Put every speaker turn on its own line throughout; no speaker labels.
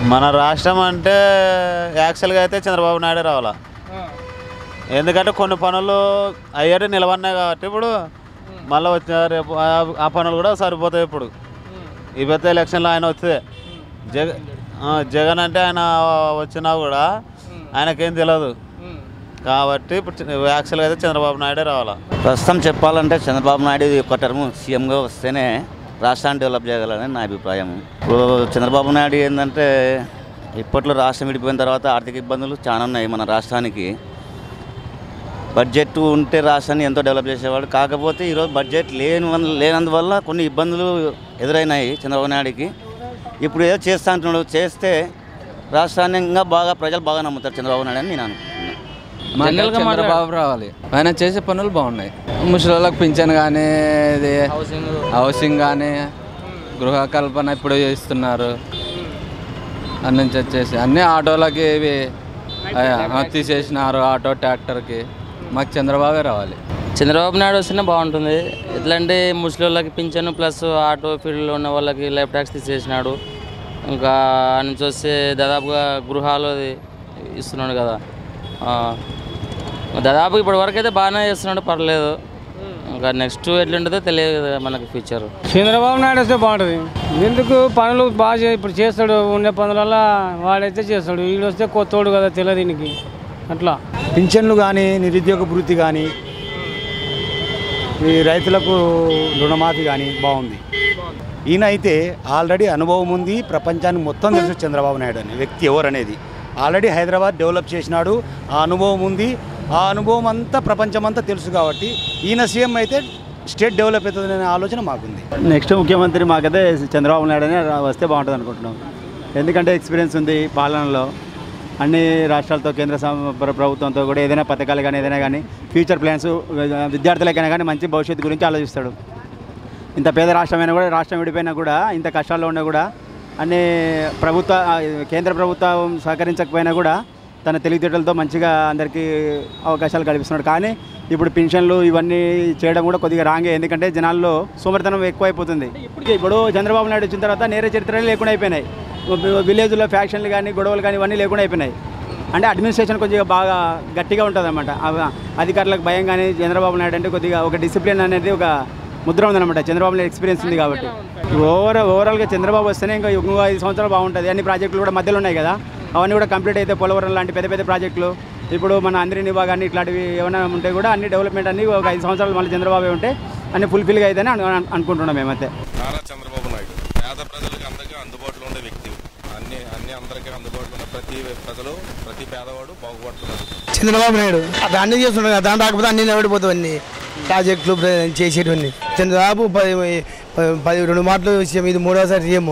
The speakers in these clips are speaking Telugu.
మన రాష్ట్రం అంటే యాక్చువల్గా అయితే చంద్రబాబు నాయుడు రావాలా. ఎందుకంటే కొన్ని పనులు అయ్యేటి నిలవన్నాయి కాబట్టి ఇప్పుడు మళ్ళీ వచ్చిన రేపు ఆ పనులు కూడా సరిపోతాయి. ఇప్పుడు ఈ పెద్ద ఎలక్షన్లో ఆయన వస్తే జగన్ అంటే ఆయన వచ్చినా కూడా ఆయనకేం తెలియదు కాబట్టి ఇప్పుడు యాక్చువల్గా అయితే చంద్రబాబు నాయుడే రావాలా.
ప్రస్తుతం చెప్పాలంటే చంద్రబాబు నాయుడు ఒక్క టర్మ్ సీఎంగా వస్తేనే రాష్ట్రాన్ని డెవలప్ చేయగలరని నా అభిప్రాయం. ఇప్పుడు చంద్రబాబు నాయుడు ఏంటంటే ఇప్పట్లో రాష్ట్రం విడిపోయిన తర్వాత ఆర్థిక ఇబ్బందులు చాలా ఉన్నాయి మన రాష్ట్రానికి. బడ్జెట్ ఉంటే రాష్ట్రాన్ని ఎంతో డెవలప్ చేసేవాడు. కాకపోతే ఈరోజు బడ్జెట్ లేనందువల్ల కొన్ని ఇబ్బందులు ఎదురైనాయి చంద్రబాబు నాయుడికి. ఇప్పుడు ఏదో చేస్తా అంటున్నాడు, చేస్తే రాష్ట్రాన్ని ఇంకా బాగా ప్రజలు బాగా నమ్ముతారు చంద్రబాబు నాయుడు అని నేను అనుకుంటున్నాను.
చంద్రబాబు రావాలి. ఆయన చేసే పనులు బాగున్నాయి. ముసలిళ్ళకి పింఛన్ కానీ, ఇది హౌసింగ్ కానీ, గృహ కల్పన ఇప్పుడు చేస్తున్నారు. అన్ని వచ్చేసి అన్నీ ఆటోలకి ఇవి తీసేసినారు. ఆటో ట్రాక్టర్కి మాకు చంద్రబాబే రావాలి.
చంద్రబాబు నాయుడు వస్తేనే బాగుంటుంది. ఎట్లంటే ముసలి వాళ్ళకి పింఛను ప్లస్ ఆటో ఫీల్డ్లో ఉన్న వాళ్ళకి లైఫ్ ట్యాక్స్ తీసేసినాడు. ఇంకా నుంచి వస్తే దాదాపుగా గృహాలు ఇస్తున్నాడు కదా. దాదాపు ఇప్పటి వరకు అయితే బాగానే చేస్తున్నాడు, పర్లేదు. ఇంకా నెక్స్ట్ ఎట్లుంటుందో తెలియదు కదా మనకు ఫ్యూచర్.
చంద్రబాబు నాయుడు వస్తే బాగుంటుంది. ఎందుకు పనులు బాగా ఇప్పుడు చేస్తాడు. ఉండే పనులలో వాడైతే చేస్తాడు. వీడు వస్తే కొత్తోడు కదా, తెలియదు దీనికి. అట్లా
పింఛన్లు కానీ, నిరుద్యోగ వృత్తి కానీ, ఈ రైతులకు రుణమాఫీ కానీ బాగుంది. ఈయన అయితే ఆల్రెడీ అనుభవం ఉంది. ప్రపంచానికి మొత్తం తెలుసు చంద్రబాబు నాయుడు అనే వ్యక్తి ఎవరనేది. ఆల్రెడీ హైదరాబాద్ డెవలప్ చేసినాడు. ఆ అనుభవం ఉంది. ఆ అనుభవం అంతా ప్రపంచం అంతా తెలుసు కాబట్టి ఈయన సీఎం అయితే స్టేట్ డెవలప్ అవుతుందనే ఆలోచన మాకుంది.
నెక్స్ట్ ముఖ్యమంత్రి మాకైతే చంద్రబాబు నాయుడు అనే వస్తే బాగుంటుంది అనుకుంటున్నాం. ఎందుకంటే ఎక్స్పీరియన్స్ ఉంది పాలనలో. అన్ని రాష్ట్రాలతో కేంద్ర ప్రభుత్వంతో కూడా ఏదైనా పథకాలు కానీ ఏదైనా కానీ ఫ్యూచర్ ప్లాన్స్ విద్యార్థులకైనా కానీ మంచి భవిష్యత్తు గురించి ఆలోచిస్తాడు. ఇంత పేద రాష్ట్రమైనా కూడా, రాష్ట్రం విడిపోయినా కూడా, ఇంత కష్టాల్లో ఉన్నా కూడా అన్ని కేంద్ర ప్రభుత్వం సహకరించకపోయినా కూడా తన తెలివితేటలతో మంచిగా అందరికీ అవకాశాలు కల్పిస్తున్నాడు. కానీ ఇప్పుడు పెన్షన్లు ఇవన్నీ చేయడం కూడా కొద్దిగా రాంగే. ఎందుకంటే జనాల్లో సోమరితనం ఎక్కువైపోతుంది. ఇప్పుడు చంద్రబాబు నాయుడు వచ్చిన తర్వాత నేర చరిత్రలు లేకుండా అయిపోయినాయి. విలేజ్లో ఫ్యాక్షన్లు కానీ, గొడవలు కానీ ఇవన్నీ లేకుండా అయిపోయినాయి. అంటే అడ్మినిస్ట్రేషన్ కొద్దిగా బాగా గట్టిగా ఉంటుంది అన్నమాట. అధికారులకు భయం కానీ, చంద్రబాబు నాయుడు అంటే కొద్దిగా ఒక డిసిప్లిన్ అనేది ఒక ముద్ర ఉందన్నమాట. చంద్రబాబు నాయుడు ఎక్స్పీరియన్స్ ఉంది కాబట్టి ఓవరాల్గా చంద్రబాబు వస్తేనే ఇంకా 5 సంవత్సరాలు బాగుంటుంది. అన్ని ప్రాజెక్టులు కూడా మధ్యలో ఉన్నాయి కదా, అవన్నీ కూడా కంప్లీట్ అయితే పోలవరం లాంటి పెద్ద పెద్ద ప్రాజెక్టులు, ఇప్పుడు మన అందరినీ కానీ ఇట్లాంటివి ఏమైనా ఉంటే కూడా అన్ని డెవలప్మెంట్ అన్ని ఒక 5 సంవత్సరాలు మళ్ళీ చంద్రబాబు ఉంటే అన్ని ఫుల్ఫిల్గా అయితేనే అనుకుంటున్నాం మేమైతే.
చంద్రబాబు నాయుడు పేద ప్రజలకు అందరికీ అందుబాటులో ఉండే వ్యక్తి. అన్ని అందరికీ అందుబాటులో ఉన్న ప్రతి ప్రజలు, ప్రతి పేదవాడు బాగుపడుతున్నారు.
చంద్రబాబు నాయుడు అక్కడ అన్ని చేస్తున్నాడు కదా, దాని రాకపోతే అన్ని నిలబడిపోతాయి. అన్ని ప్రాజెక్టులు చేసేటివన్నీ చంద్రబాబు 12 మాటలు విషయం, ఇది 3వసారి సీఎం.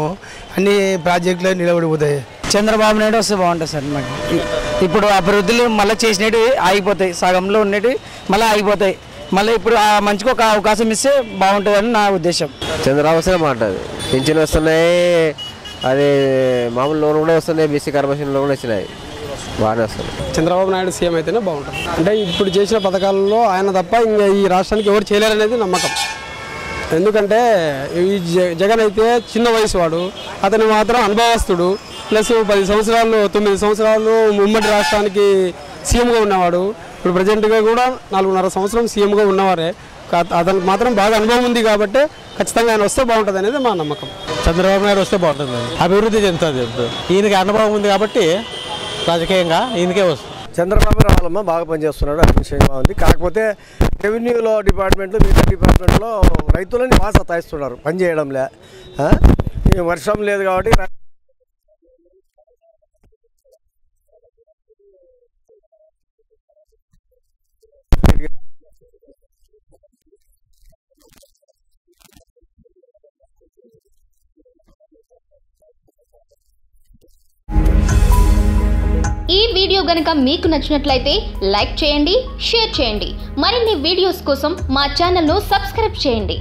అన్ని ప్రాజెక్టులు నిలబడిపోతాయి.
చంద్రబాబు నాయుడు వస్తే బాగుంటుంది సార్. మాకు ఇప్పుడు అభివృద్ధులు మళ్ళీ చేసినవి ఆగిపోతాయి, సగంలో ఉన్నవి మళ్ళీ ఆగిపోతాయి. మళ్ళీ ఇప్పుడు మంచిగా ఒక అవకాశం ఇస్తే బాగుంటుందని నా ఉద్దేశం.
చంద్రబాబు వస్తే బాగుంటుంది. పింఛన్లు వస్తున్నాయి, అది మామూలు లోన్ కూడా వస్తున్నాయి, బీసీ కార్పొరేషన్లో కూడా వచ్చినాయి, బాగానే వస్తుంది.
చంద్రబాబు నాయుడు సీఎం అయితేనే బాగుంటుంది. అంటే ఇప్పుడు చేసిన పథకాలలో ఆయన తప్ప ఇంకా ఈ రాష్ట్రానికి ఎవరు చేయలేరనేది నమ్మకం. ఎందుకంటే ఈ జగన్ అయితే చిన్న వయసు వాడు, అతను మాత్రం అనుభవస్తుడు. ప్లస్ 10 సంవత్సరాలు 9 సంవత్సరాలు ఉమ్మడి రాష్ట్రానికి సీఎంగా ఉన్నవాడు. ఇప్పుడు ప్రజెంట్గా కూడా 4.5 సంవత్సరం సీఎంగా ఉన్నవారే. అతనికి మాత్రం బాగా అనుభవం ఉంది కాబట్టి ఖచ్చితంగా ఆయన వస్తే బాగుంటుంది అనేది మా నమ్మకం.
చంద్రబాబు నాయుడు వస్తే బాగుంటుంది, అభివృద్ధి చెందుతుంది. ఈయనకి అనుభవం ఉంది కాబట్టి రాజకీయంగా ఈయనకే వస్తుంది.
చంద్రబాబు రావాలమ్మా, బాగా పనిచేస్తున్నాడు, అభిషేకం బాగుంది. కాకపోతే రెవెన్యూలో డిపార్ట్మెంట్లో, మిగతా డిపార్ట్మెంట్లో రైతులని బాగా సతాయిస్తున్నారు, పని చేయడంలే. వర్షం లేదు కాబట్టి
ఈ వీడియో గనుక మీకు నచ్చినట్లయితే లైక్ చేయండి, షేర్ చేయండి. మరిన్ని వీడియోస్ కోసం మా ఛానల్ను సబ్స్క్రైబ్ చేయండి.